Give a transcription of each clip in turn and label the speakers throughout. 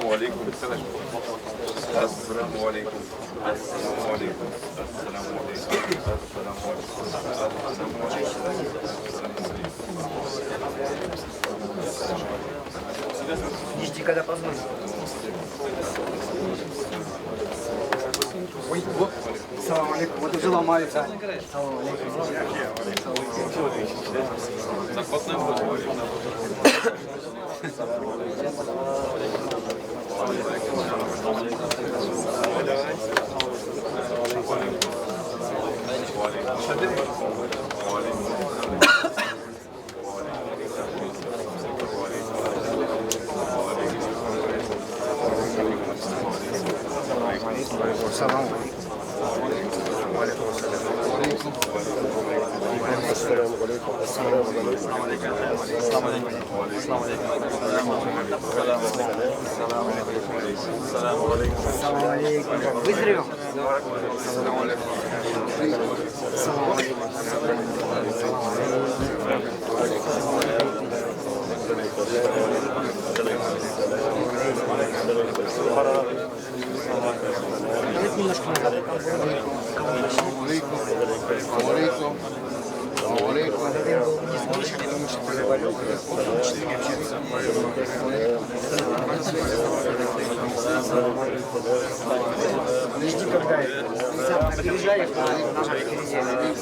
Speaker 1: Esselamu aleyküm. Esselamu aleyküm. Esselamu aleyküm. Esselamu aleyküm.
Speaker 2: Ждите, когда позвонят. Ой, вот. Салам алейкум. Вот уже ломаются. Салам алейкум. Салам алейкум. Выздоровел? Салам алейкум. Давайте немножко назад. Жди, когда сам опережай их на нашем переделе.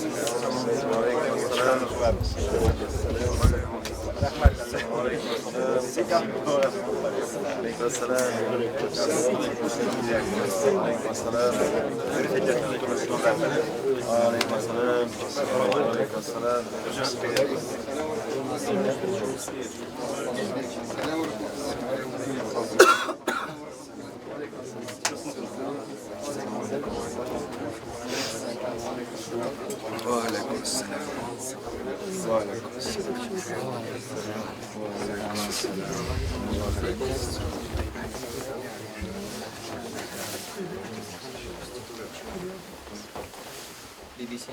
Speaker 3: BBC.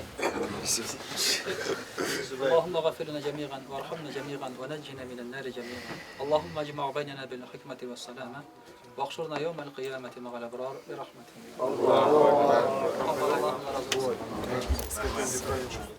Speaker 3: اللهم اغفر لنا جميعا وارحمنا جميعا ونجنا من النار جميعا. اللهم اجمع بيننا بالحكمة والسلامة واحشرنا يوم القيامة مع الأبرار برحمتك. الله.